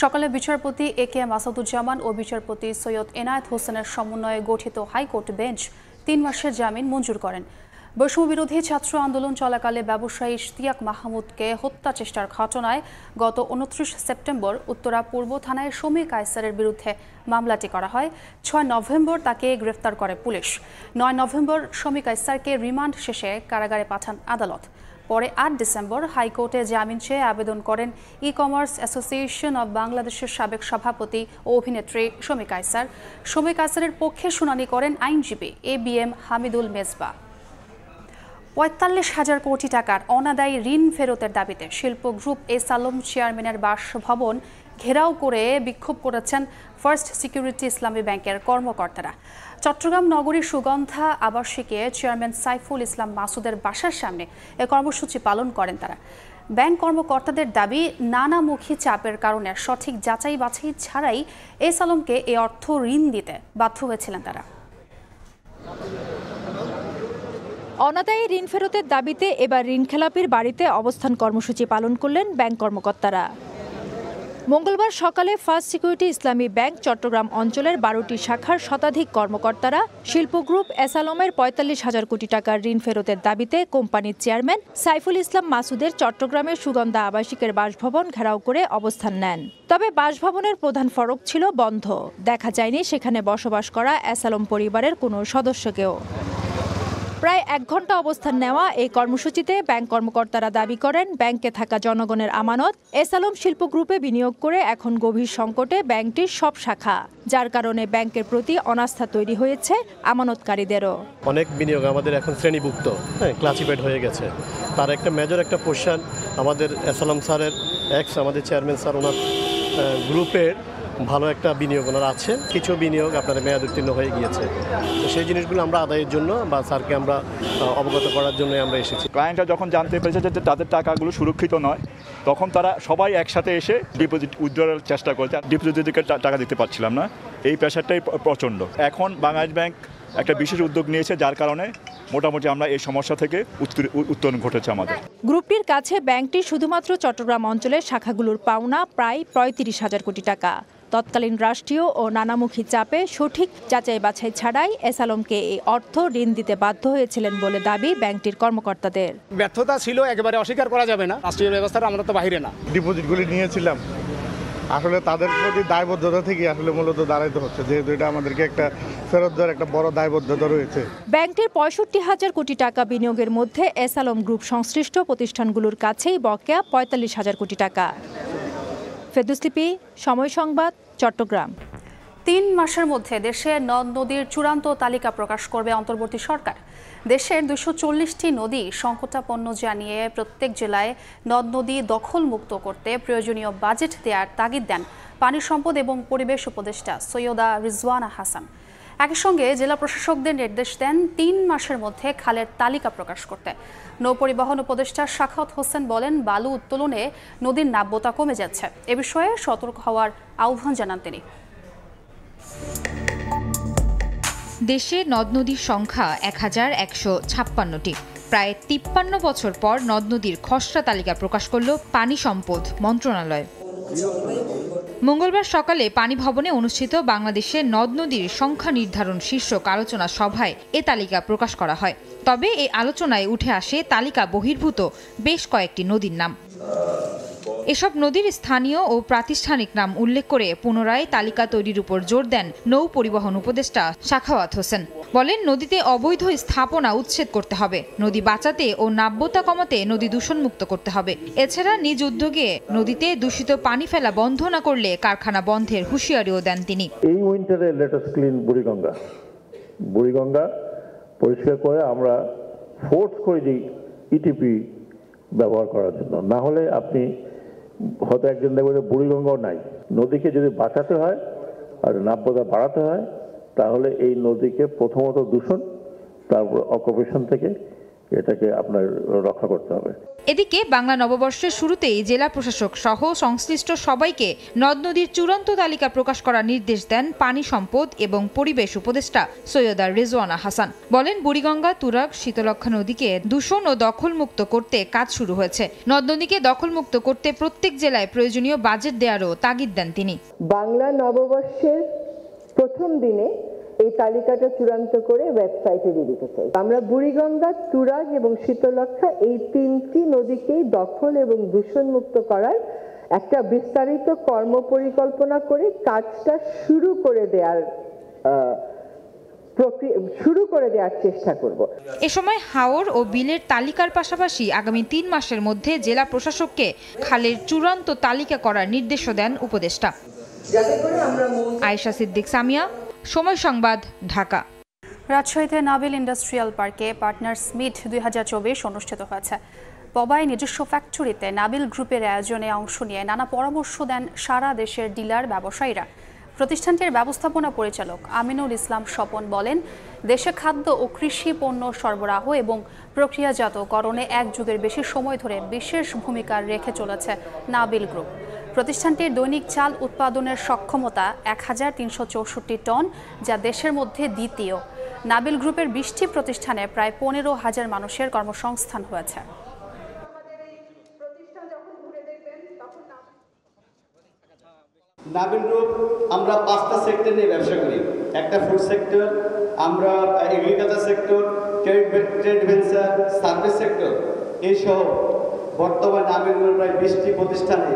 সকালে বিচারপতি এ.কে. মাসুদুজ্জামান ও বিচারপতি সৈয়দ এনায়েত হোসেনের সমন্বয়ে গঠিত হাইকোর্ট বেঞ্চ 3 মাসের জামিন মঞ্জুর করেন। বৈষম্যবিরোধী ছাত্র আন্দোলন চলাকালে ব্যবসায়ী ইশতিয়াক মাহমুদকে হত্যা চেষ্টার ঘটনায় গত 29 সেপ্টেম্বর উত্তরা পূর্ব থানায় শমী কায়সারের বিরুদ্ধে মামলাটি করা হয়। 6 নভেম্বর তাকে গ্রেফতার করে পুলিশ। 9 নভেম্বর শমী কায়সারকে রিমান্ড শেষে কারাগারে পাঠান আদালত। পরে 8 ডিসেম্বর হাইকোর্টে জামিন চেয়ে আবেদন করেন ই কমার্স অ্যাসোসিয়েশন অব বাংলাদেশের সাবেক সভাপতি ও অভিনেত্রী শমী কায়সার। শমী কায়সারের পক্ষে শুনানি করেন আইনজীবী এ.বি.এম. হামিদুল মেজবা। ৪৫,০০০ কোটি টাকার অনাদায়ী ঋণ ফেরতের দাবিতে শিল্প গ্রুপ এসালম চেয়ারম্যানের বাসভবন ঘেরাও করে বিক্ষোভ করেছেন ফার্স্ট সিকিউরিটি ইসলামী ব্যাংকের কর্মকর্তারা। চট্টগ্রাম নগরীর সুগন্ধা আবাসিকে চেয়ারম্যান সাইফুল ইসলাম মাসুদের বাসার সামনে এ কর্মসূচি পালন করেন তারা। ব্যাংক কর্মকর্তাদের দাবি, নানামুখী চাপের কারণে সঠিক যাচাই বাছাই ছাড়াই এসালমকে এ অর্থ ঋণ দিতে বাধ্য হয়েছিলেন তারা। অনাদায়ী ঋণ ফেরতের দাবিতে এবার ঋণখেলাপির বাড়িতে অবস্থান কর্মসূচি পালন করলেন ব্যাংক কর্মকর্তারা। মঙ্গলবার সকালে ফার্স্ট সিকিউরিটি ইসলামী ব্যাংক চট্টগ্রাম অঞ্চলের 12টি শাখার শতাধিক কর্মকর্তারা শিল্প গ্রুপ এসালমের ৪৫,০০০ কোটি টাকার ঋণ ফেরতের দাবিতে কোম্পানির চেয়ারম্যান সাইফুল ইসলাম মাসুদের চট্টগ্রামের সুগন্ধা আবাসিকের বাসভবন ঘেরাও করে অবস্থান নেন। তবে বাসভবনের প্রধান ফটক ছিল বন্ধ, দেখা যায়নি সেখানে বসবাস করা এসালম পরিবারের কোনো সদস্যকেও। প্রায় 1 ঘন্টা অবস্থান নেওয়া এই কর্মসূচিতে ব্যাংক কর্মকর্তারা দাবি করেন, ব্যাংকে থাকা জনগণের আমানত এসালম শিল্প গ্রুপে বিনিয়োগ করে এখন গভীর সংকটে ব্যাংকটির সব শাখা, যার কারণে ব্যাংকের প্রতি অনাস্থা তৈরি হয়েছে আমানতকারীদেরও। অনেক বিনিয়োগ আমাদের এখন শ্রেণীভুক্ত, ক্লাসিফাইড হয়ে গেছে। তার একটা মেজর একটা পোর্শন আমাদের এসালম স্যারের আমাদের চেয়ারম্যান স্যার ওনার গ্রুপের ভালো একটা বিনিয়োগ ওনার আছে। কিছু বিনিয়োগ আপনার মেয়াদ উত্তীর্ণ হয়ে গিয়েছে। তো সেই জিনিসগুলো আমরা আদায়ের জন্য বা স্যারকে আমরা অবগত করার জন্য আমরা এসেছি। ক্লায়েন্টরা যখন জানতে পেরেছে যে তাদের টাকাগুলো সুরক্ষিত নয়, তখন তারা সবাই একসাথে এসে ডিপোজিট উইথড্রয়াল চেষ্টা করেছে। ডিপোজিটকে টাকা দিতে পারছিলাম না, এই প্রেশারটাই প্রচণ্ড। এখন বাংলাদেশ ব্যাংক একটা বিশেষ উদ্যোগ নিয়েছে, যার কারণে মোটামুটি আমরা এই সমস্যা থেকে উত্তরণ ঘটেছে আমাদের। গ্রুপটির কাছে ব্যাংকটি শুধুমাত্র চট্টগ্রাম অঞ্চলের শাখাগুলোর পাওনা প্রায় ৩৫,০০০ কোটি টাকা। তৎকালীন রাষ্ট্রীয় ও নানামুখী চাপে সঠিক যাচাই বাছাই ছাড়াই এসালমকে এই অর্থ ঋণ দিতে বাধ্য হয়েছিলেন বলে দাবি ব্যাংকটির কর্মকর্তাদের। ব্যর্থতা ছিল, একেবারে অস্বীকার করা যাবে না। রাষ্ট্রীয় ব্যবস্থার আমরা তো বাইরে না। ডিপোজিটগুলি নিয়েছিলাম, আসলে তাদের প্রতি দায়বদ্ধতা থেকে আসলে মূলত দাঁড়াইতে হচ্ছে, যেহেতু এটা আমাদেরকে একটা ফেরত দেওয়ার একটা বড় দায়বদ্ধতা রয়েছে। ব্যাংকটির 65,000 কোটি টাকা বিনিয়োগের মধ্যে এস আলম গ্রুপ সংশ্লিষ্ট প্রতিষ্ঠানগুলোর কাছেই বকেয়া 45,000 কোটি টাকা। ফেরদৌস লিপি, সময় সংবাদ, চট্টগ্রাম। 3 মাসের মধ্যে দেশে নদ নদীর চূড়ান্ত তালিকা প্রকাশ করবে অন্তর্বর্তী সরকার। দেশের 240টি নদী সংকটাপন্ন জানিয়ে প্রত্যেক জেলায় নদ নদী দখলমুক্ত করতে প্রয়োজনীয় বাজেট দেওয়ার তাগিদ দেন পানি সম্পদ এবং পরিবেশ উপদেষ্টা সৈয়দা রিজওয়ানা হাসান। একই সঙ্গে জেলা প্রশাসকদের নির্দেশ দেন 3 মাসের মধ্যে খালের তালিকা প্রকাশ করতে। নৌপরিবহন উপদেষ্টা শাখাওয়াত হোসেন বলেন, বালু উত্তোলনে নদীর নাব্যতা কমে যাচ্ছে, এ বিষয়ে সতর্ক হওয়ার আহ্বান জানান তিনি। দেশে নদ নদীর সংখ্যা 1156টি। প্রায় 53 বছর পর নদ নদীর খসড়া তালিকা প্রকাশ করল পানি সম্পদ মন্ত্রণালয়। মঙ্গলবার সকালে পানি ভবনে অনুষ্ঠিত বাংলাদেশের নদ নদীর সংখ্যা নির্ধারণ শীর্ষক আলোচনা সভায় এ তালিকা প্রকাশ করা হয়। তবে এই আলোচনায় উঠে আসে তালিকা বহির্ভূত বেশ কয়েকটি নদীর নাম। এসব নদীর স্থানীয় ও প্রাতিষ্ঠানিক নাম উল্লেখ করে পুনরায় তালিকা তৈরির উপর জোর দেন নৌ পরিবহন উপদেষ্টা শাখাওয়াত হোসেন। বলেন, নদীতে অবৈধ স্থাপনা উচ্ছেদ করতে হবে, নদী বাঁচাতে ও নাব্যতা কমাতে নদী দূষণমুক্ত করতে হবে। এছাড়া নিজ উদ্যোগে নদীতে দূষিত পানি ফেলা বন্ধ না করলে কারখানা বন্ধের হুঁশিয়ারিও দেন তিনি। এই উইন্টারে লেট আস ক্লিন বুড়িগঙ্গা পরিষ্কার করে আমরা ফোর্স করে দিই ইটিপি ব্যবহার করার জন্য। না হলে আপনি হয়তো একজন দেখবেন যে বুড়িগঙ্গাও নাই। নদীকে যদি বাঁচাতে হয় আর নাব্যতা বাড়াতে হয়, তাহলে এই নদীকে প্রথমত দূষণ, তারপর অকুপেশন থেকে এটাকে আপনার রক্ষা করতে হবে। এদিকে বাংলা নববর্ষের শুরুতেই জেলা প্রশাসক সহ সংশ্লিষ্ট সবাইকে নদ নদীর চূড়ান্ত তালিকা প্রকাশ করার নির্দেশ দেন পানি সম্পদ এবং পরিবেশ উপদেষ্টা সৈয়দা রিজওয়ানা হাসান। বলেন, বুড়িগঙ্গা, তুরাগ, শীতলক্ষ্যা নদীকে দূষণ ও দখলমুক্ত করতে কাজ শুরু হয়েছে। নদ নদীকে দখলমুক্ত করতে প্রত্যেক জেলায় প্রয়োজনীয় বাজেট দেওয়ারও তাগিদ দেন তিনি। বাংলা নববর্ষের প্রথম দিনে এই তালিকাটা চূড়ান্ত করে ওয়েবসাইটে দিয়ে দিতে চাই। আমরা বুড়িগঙ্গা, তুরাগ এবং শীতলক্ষ্যা এই 3টি নদীকেই দখল এবং দূষণ মুক্ত করার একটা বিস্তারিত কর্মপরিকল্পনা করে কাজটা শুরু করে দেওয়ার চেষ্টা করব। এ সময় হাওর ও বিলের তালিকার পাশাপাশি আগামী 3 মাসের মধ্যে জেলা প্রশাসককে খালের চূড়ান্ত তালিকা করার নির্দেশও দেন উপদেষ্টা। আয়েশা সিদ্দিক সামিয়া, সময় সংবাদ, ঢাকা। রাজশাহীতে নাবিল ইন্ডাস্ট্রিয়াল পার্কে পার্টনার্স মিট 2024 অনুষ্ঠিত হয়েছে। পবাই নিজস্ব ফ্যাক্টরিতে নাবিল গ্রুপের আয়োজনে অংশ নিয়ে নানা পরামর্শ দেন সারা দেশের ডিলার ব্যবসায়ীরা। প্রতিষ্ঠানটির ব্যবস্থাপনা পরিচালক আমিনুল ইসলাম স্বপন বলেন, দেশে খাদ্য ও কৃষি পণ্য সরবরাহ এবং প্রক্রিয়াজাতকরণে 1 যুগের বেশি সময় ধরে বিশেষ ভূমিকা রেখে চলেছে নাবিল গ্রুপ। প্রতিষ্ঠানটির দৈনিক চাল উৎপাদনের সক্ষমতা 1364 টন, যা দেশের মধ্যে দ্বিতীয়। নাবিল গ্রুপের 20টি প্রতিষ্ঠানে প্রায় 15,000 মানুষের কর্মসংস্থান হয়েছে। নাবিল গ্রুপ আমরা 5টা সেক্টর নিয়ে ব্যবসা করি। একটা ফুড সেক্টর, আমরা agriculture sector, trade venture, service sector, এই সহ বর্তমানে নাবিল গ্রুপ প্রায় 20টি প্রতিষ্ঠানে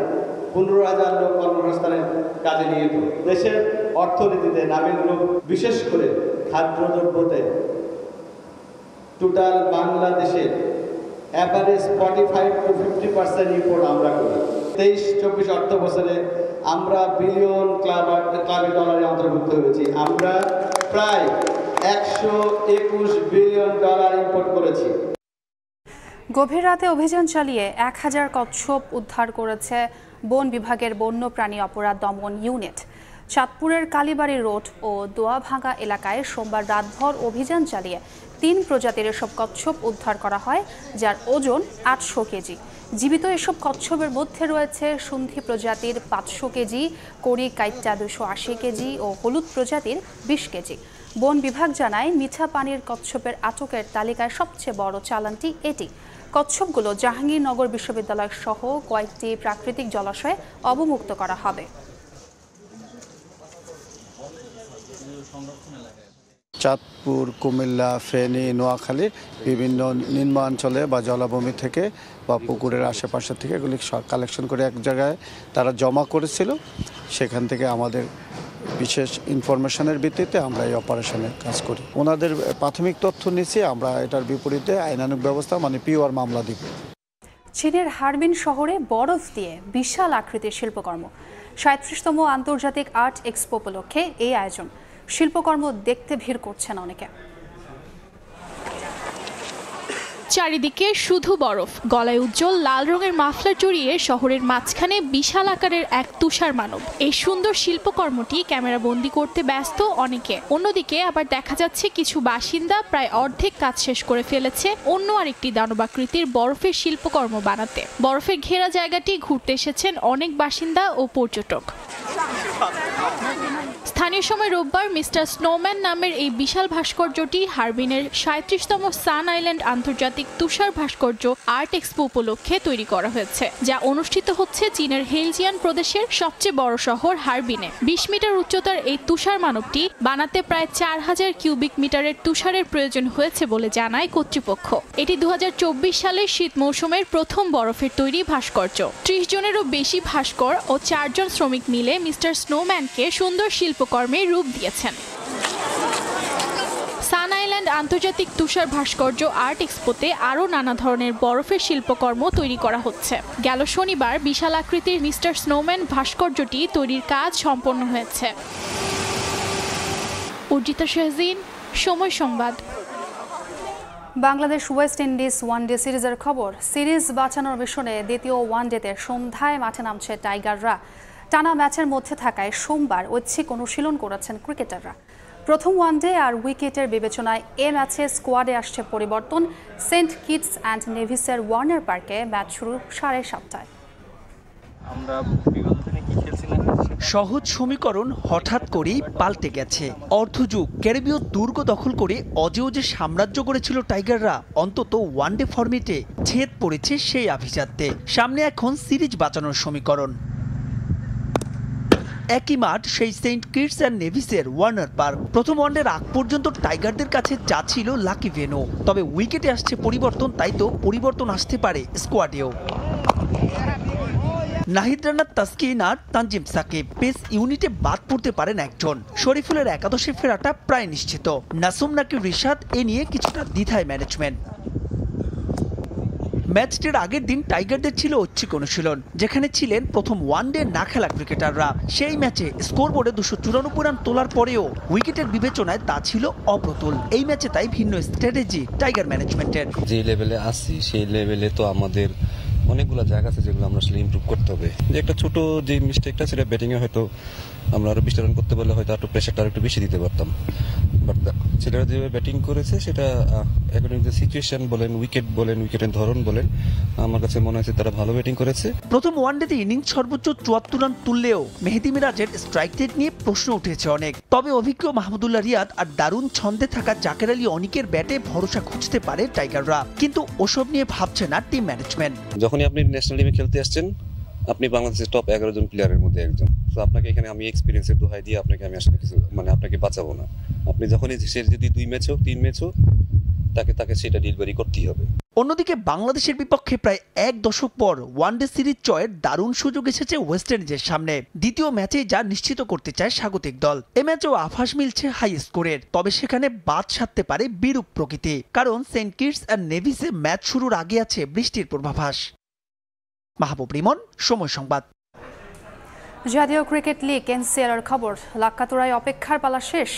15,000 লোক কর্মসংস্থানের কাজে নিয়োজিত। দেশের অর্থনীতিতে নাবিল গ্রুপ বিশেষ করে খাদ্যদ্রব্যতে টোটাল বাংলাদেশের অ্যাভারেজ 45 to 50% ইম্পোর্ট আমরা করি। 23-24 অর্থ বছরে আমরা বিলিয়ন ক্লাবে ডলারে অন্তর্ভুক্ত হয়েছি। আমরা প্রায় 121 বিলিয়ন ডলার ইম্পোর্ট করেছি। গভীর রাতে অভিযান চালিয়ে 1000 কচ্ছপ উদ্ধার করেছে বন বিভাগের বন্যপ্রাণী অপরাধ দমন ইউনিট। চাঁদপুরের কালীবাড়ি রোড ও দোয়াভাঙ্গা এলাকায় সোমবার রাতভর অভিযান চালিয়ে 3 প্রজাতির এসব কচ্ছপ উদ্ধার করা হয়, যার ওজন 800 কেজি। জীবিত এসব কচ্ছপের মধ্যে রয়েছে সুন্ধি প্রজাতির 500 কেজি, কড়ি কাইট্টা 280 কেজি ও হলুদ প্রজাতির 20 কেজি। বন বিভাগ জানায়, মিঠা পানির কচ্ছপের আটকের তালিকায় সবচেয়ে বড় চালানটি এটি। কচ্ছপগুলো জাহাঙ্গীরনগর বিশ্ববিদ্যালয় সহ কয়েকটি প্রাকৃতিক জলাশয়ে অবমুক্ত করা হবে। চাঁদপুর, কুমিল্লা, ফেনী, নোয়াখালীর বিভিন্ন নিম্নাঞ্চলে বা জলাভূমি থেকে বা পুকুরের আশেপাশে থেকে এগুলি কালেকশন করে এক জায়গায় তারা জমা করেছিল। সেখান থেকে আমাদের বিশেষ ইনফরমেশনের ভিত্তিতে আমরা এই অপারেশনে কাজ করি। ওনাদের প্রাথমিক তথ্য নিচ্ছি, আমরা এটার বিপরীতে আইনানুগ ব্যবস্থা মানে পিওর মামলা দিব। চীনের হারবিন শহরে বরফ দিয়ে বিশাল আকৃতির শিল্পকর্ম। ৩৭তম আন্তর্জাতিক আর্ট এক্সপো উপলক্ষে এই আয়োজন। শিল্পকর্ম দেখতে ভিড় করছেন অনেকে। চারিদিকে শুধু বরফ, গলায় উজ্জ্বল লাল রঙের মাফলার জড়িয়ে শহরের মাঝখানে বিশাল আকারের এক তুষার মানব। এই সুন্দর শিল্পকর্মটি ক্যামেরা বন্দি করতে ব্যস্ত অনেকে। অন্যদিকে আবার দেখা যাচ্ছে কিছু বাসিন্দা প্রায় অর্ধেক কাজ শেষ করে ফেলেছে অন্য আরেকটি দানবাকৃতির বরফের শিল্পকর্ম বানাতে। বরফে ঘেরা জায়গাটি ঘুরতে এসেছেন অনেক বাসিন্দা ও পর্যটক। স্থানীয় সময় রোববার মিস্টার স্নোম্যান নামের এই বিশাল ভাস্কর্যটি হারবিনের ৩৭তম সান আইল্যান্ড আন্তর্জাতিক তুষার ভাস্কর্য আর্ট এক্সপো উপলক্ষে তৈরি করা হয়েছে, যা অনুষ্ঠিত হচ্ছে চীনের হেইজিয়ান প্রদেশের সবচেয়ে বড় শহর হারবিনে। ২০ মিটার উচ্চতার এই তুষার মানবটি বানাতে প্রায় ৪,০০০ কিউবিক মিটারের তুষারের প্রয়োজন হয়েছে বলে জানায় কর্তৃপক্ষ। এটি ২০২৪ সালের শীত মৌসুমের প্রথম বরফের তৈরি ভাস্কর্য। ৩০ জনেরও বেশি ভাস্কর ও ৪ জন শ্রমিক মিলে মিস্টার স্নোম্যানকে সুন্দর শিল্পকর্মে রূপ দিয়েছেন। সান আইল্যান্ড আন্তর্জাতিক তুষার ভাস্কর্য আর্ট এক্সপোতে আরও নানা ধরনের বরফের শিল্পকর্ম তৈরি করা হচ্ছে। গেল শনিবার বিশাল আকৃতির মিস্টার স্নোম্যান ভাস্কর্যটি তৈরির কাজ সম্পন্ন হয়েছে। উর্জিতা শাহজিন, সময় সংবাদ। বাংলাদেশ ওয়েস্ট ইন্ডিজ ওয়ানডে সিরিজের খবর। সিরিজ বাঁচানোর মিশনে দ্বিতীয় ওয়ানডেতে সন্ধ্যায় মাঠে নামছে টাইগাররা। টানা ম্যাচের মধ্যে থাকায় সোমবার ঐচ্ছিক অনুশীলন করেছেন ক্রিকেটাররা। প্রথম ওয়ানডে আর উইকেটের বিবেচনায় এ ম্যাচে স্কোয়াডে আসছে পরিবর্তন। সেন্ট কিটস অ্যান্ড নেভিসের ওয়ার্নার পার্কে ম্যাচ শুরু 7:30টায়। সহজ সমীকরণ হঠাৎ করেই পাল্টে গেছে। অর্ধযুগ ক্যারিবীয় দুর্গ দখল করে অজেয় যে সাম্রাজ্য গড়েছিল টাইগাররা, অন্তত ওয়ানডে ফরম্যাটে ছেদ পড়েছে সেই আভিজাত্যে। সামনে এখন সিরিজ বাঁচানোর সমীকরণ। একই মাঠ, সেই সেন্ট কিটস অ্যান্ড নেভিসের ওয়ার্নার পার্ক। প্রথম ওয়ানডের আগ পর্যন্ত টাইগারদের কাছে যা ছিল লাকি ভেন্যু। তবে উইকেটে আসছে পরিবর্তন, তাই তো পরিবর্তন আসতে পারে স্কোয়াডেও। নাহিদ রানা, তাসকিন আর তানজিম সাকিব পেস ইউনিটে বাদ পড়তে পারেন একজন। শরীফুলের একাদশে ফেরাটা প্রায় নিশ্চিত। নাসুম নাকি রিশাদ, এ নিয়ে কিছুটা দ্বিধায় ম্যানেজমেন্ট। ম্যাচটির আগের দিন টাইগারদের ছিল ঐচ্ছিক অনুশীলন, যেখানে ছিলেন প্রথম ওয়ানডে না খেলা ক্রিকেটাররা। সেই ম্যাচে স্কোরবোর্ডে 294 রান তোলার পরেও উইকেটের বিবেচনায় তা ছিল অপ্রতুল। এই ম্যাচে তাই ভিন্ন স্ট্র্যাটেজি টাইগার ম্যানেজমেন্টের। যে লেভেলে আসছি সেই লেভেলে তো আমাদের অনেকগুলো জায়গা আছে যেগুলো আমরা আসলে ইমপ্রুভ করতে হবে। যে একটা ছোট যে মিস্টেকটা, সেটা ব্যাটিংয়ে হয়তো আমরা আরো 20 রান করতে পারলে হয়তো একটু প্রেশারটা একটু বেশি দিতে পারতাম। বাট ছেলেরা যেভাবে ব্যাটিং করেছে সেটা অ্যাকর্ডিং টু সিচুয়েশন বলেন, উইকেট বলেন, উইকেটের ধরন বলেন, আমার কাছে মনে হয়েছে তারা ভালো ব্যাটিং করেছে। প্রথম ওয়ানডেতে ইনিংস সর্বোচ্চ 74 রান তুললেও মেহেদী মিরাজের স্ট্রাইক রেট নিয়ে প্রশ্ন উঠেছে অনেক। তবে অভিজ্ঞ মাহমুদুল্লাহ রিয়াদ আর দারুণ ছন্দে থাকা জাকের আলী অনিকের ব্যাটে ভরসা খুঁজতে পারে টাইগাররা, কিন্তু ওসব নিয়ে ভাবছে না টিম ম্যানেজমেন্ট। যখনই আপনি ন্যাশনাল টিমে খেলতে আসছেন, আপনি বাংলাদেশের টপ 11 জন প্লেয়ারের মধ্যে একজন। তো আপনাকে এখানে আমি এক্সপিরিয়েন্সের দোহাই দিয়ে আপনাকে আমি আসলে কিছু আপনাকে বাঁচাবো না। আপনি যখনই সে যদি 2 ম্যাচ হোক 3 ম্যাচ হোক, তাকে সেটা ডেলিভারি করতেই হবে। অন্যদিকে বাংলাদেশের বিপক্ষে প্রায় 1 দশক পর ওয়ানডে সিরিজ জয়ের দারুণ সুযোগ এসেছে ওয়েস্ট ইন্ডিজের সামনে। দ্বিতীয় ম্যাচে যা নিশ্চিত করতে চায় স্বাগতিক দল। এ ম্যাচেও আভাস মিলছে হাই স্কোরের, তবে সেখানে বাদ সাধতে পারে বিরূপ প্রকৃতি, কারণ সেন্ট কিটস অ্যান্ড নেভিসে ম্যাচ শুরুর আগে আছে বৃষ্টির পূর্বাভাস। মাহবুব রিমন, সময় সংবাদ। জাতীয় ক্রিকেট লিগ এনসিএল-এর খবর। লাক্কাতুরায় অপেক্ষার পালা শেষ।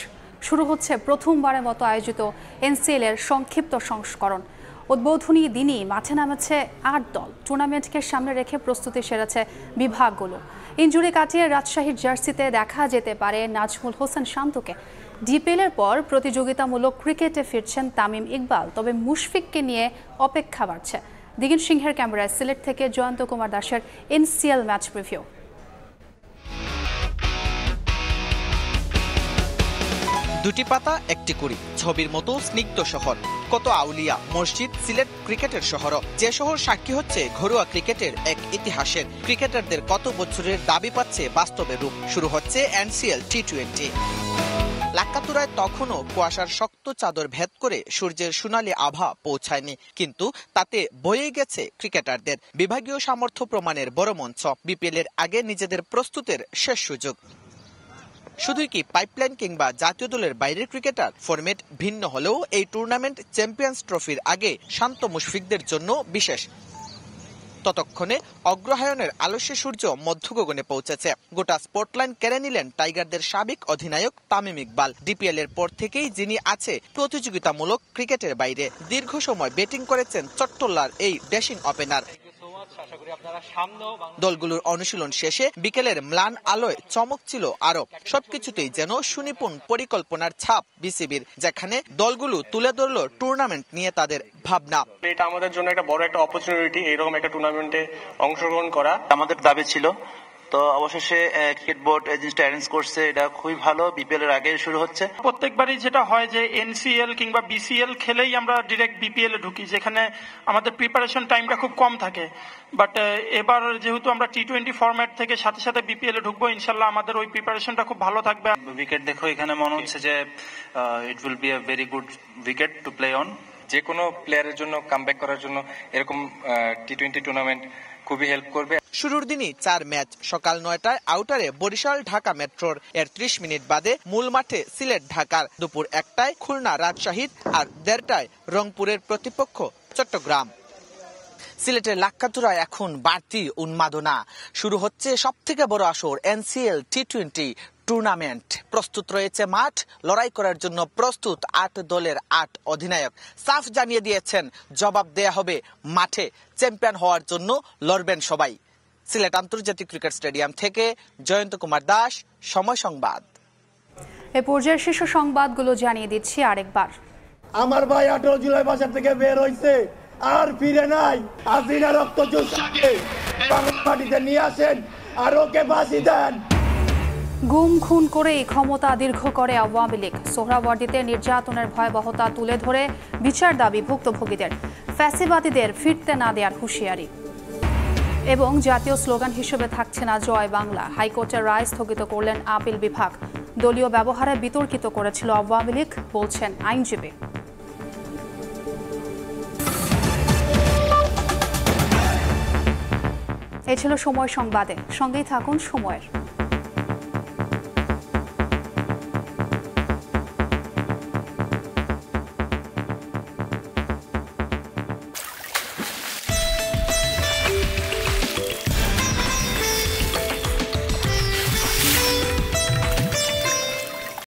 শুরু হচ্ছে প্রথমবারের মতো আয়োজিত এনসিএল-এর সংক্ষিপ্ত সংস্করণ। উদ্বোধনী দিনই মাঠে নামেছে 8 দল। টুর্নামেন্টকে সামনে রেখে প্রস্তুতি সেরেছে বিভাগগুলো। ইনজুরি কাটিয়ে রাজশাহীর জার্সিতে দেখা যেতে পারে নাজমুল হোসেন শান্তকে। ডিপিএল-এর পর প্রতিযোগিতামূলক ক্রিকেটে ফিরছেন তামিম ইকবাল, তবে মুশফিককে নিয়ে অপেক্ষা বাড়ছে। দিগিন সিংহের ক্যামেরায় সিলেট থেকে জয়ন্ত কুমার দাসের এনসিএল ম্যাচ প্রিভিউ। দুটি পাতা একটি কুড়ি, ছবির মতো স্নিগ্ধ শহর। কত আউলিয়া মসজিদ, সিলেট ক্রিকেটের শহর, যে শহর সাক্ষী হচ্ছে ঘরোয়া ক্রিকেটের এক ইতিহাসের। ক্রিকেটারদের কত বছরের দাবি পাচ্ছে বাস্তবে রূপ। শুরু হচ্ছে এনসিএল T20। লাক্কাতুরায় তখনও কুয়াশার শক্ত চাদর ভেদ করে সূর্যের সোনালী আভা পৌঁছায়নি, কিন্তু তাতে বয়ে গেছে ক্রিকেটারদের বিভাগীয় সামর্থ্য প্রমাণের বড় মঞ্চ। বিপিএল এর আগে নিজেদের প্রস্তুতের শেষ সুযোগ। শুধুই কি পাইপলাইন কিংবা জাতীয় দলের বাইরের ক্রিকেটার? ফরম্যাট ভিন্ন হলেও এই টুর্নামেন্ট চ্যাম্পিয়ন্স ট্রফির আগে শান্ত মুশফিকদের জন্য বিশেষ। ততক্ষণে অগ্রহায়ণের আলস্য সূর্য মধ্য গগনে পৌঁছেছে। গোটা স্পটলাইন কেড়ে নিলেন টাইগারদের সাবেক অধিনায়ক তামিম ইকবাল। ডিপিএল এর পর থেকেই যিনি আছে প্রতিযোগিতামূলক ক্রিকেটের বাইরে। দীর্ঘ সময় ব্যাটিং করেছেন চট্টলার এই ড্যাশিং ওপেনার। দলগুলোর অনুশীলন শেষে বিকেলের ম্লান আলোয় চমক ছিল আরো। সবকিছুতেই যেন সুনিপুণ পরিকল্পনার ছাপ বিসিবির, যেখানে দলগুলো তুলে ধরল টুর্নামেন্ট নিয়ে তাদের ভাবনা। এটা আমাদের জন্য একটা বড় একটা অপরচুনিটি, এরকম একটা টুর্নামেন্টে অংশগ্রহণ করা আমাদের দাবি ছিল। তো অবশেষে ক্রিকেট বোর্ড এই জিনিসটা অ্যারেঞ্জ করছে, এটা খুবই ভালো। বিপিএল এর আগে শুরু হচ্ছে। প্রত্যেকবারই যেটা হয় যে এনসিএল কিংবা বিসিএল খেলেই আমরা ডিরেক্ট বিপিএল এ ঢুকি, যেখানে আমাদের প্রিপারেশন টাইমটা খুব কম থাকে। বাট এবার যেহেতু আমরা টি20 ফরম্যাট থেকে সাথে সাথে বিপিএল এ ঢুকবো, ইনশাল্লাহ আমাদের ওই প্রিপারেশনটা খুব ভালো থাকবে। উইকেট দেখো এখানে মনে হচ্ছে যে it will be a very good wicket to play on. যে কোনো প্লেয়ারের জন্য কামব্যাক করার জন্য এরকম টি20 টুর্নামেন্ট খুবই হেল্প করবে। শুরুর দিনই 4 ম্যাচ। সকাল 9টায় আউটারে বরিশাল ঢাকা মেট্রোর, এর 30 মিনিট বাদে মূল মাঠে সিলেট ঢাকার, দুপুর 1টায় খুলনা রাজশাহীর, আর 1:30টায় রংপুরের প্রতিপক্ষ চট্টগ্রাম। সিলেটের লাক্কাতুরায় এখন বাড়তি উন্মাদনা। শুরু হচ্ছে সবথেকে বড় আসর, এনসিএল টি20 টুর্নামেন্ট। প্রস্তুত রয়েছে মাঠ, লড়াই করার জন্য প্রস্তুত 8 দলের 8 অধিনায়ক। সাফ জানিয়ে দিয়েছেন জবাব দেয়া হবে মাঠে, চ্যাম্পিয়ন হওয়ার জন্য লড়বেন সবাই। সিলেট আন্তর্জাতিক ক্রিকেট স্টেডিয়াম থেকে জয়ন্ত কুমার দাস, সময় সংবাদ। এই পর্যায়ের শীর্ষ সংবাদগুলো জানিয়ে দিচ্ছি আরেকবার। আমার ভাই 18 জুলাই বাসা থেকে বের হইছে, আর ফিরে নাই। হাসিনা রক্ত চুষে মাটিতে নিয়ে আসেন আর ওকে বাঁশি দেন। গুম খুন করে ক্ষমতা দীর্ঘ করে আওয়ামী লীগ। সোহরাওয়ার্দীতে নির্যাতনের ভয়াবহতা তুলে ধরে বিচার দাবি ভুক্তভোগীদের। ফ্যাসিবাদীদের ফিরতে না দেওয়ার হুঁশিয়ারি। এবং জাতীয় স্লোগান হিসেবে থাকছে না জয় বাংলা। হাইকোর্টের রায় স্থগিত করলেন আপিল বিভাগ। দলীয় ব্যবহারে বিতর্কিত করেছিল আওয়ামী লীগ, বলছেন আইনজীবী। এ ছিল সময় সংবাদে, সঙ্গেই থাকুন সময়ের।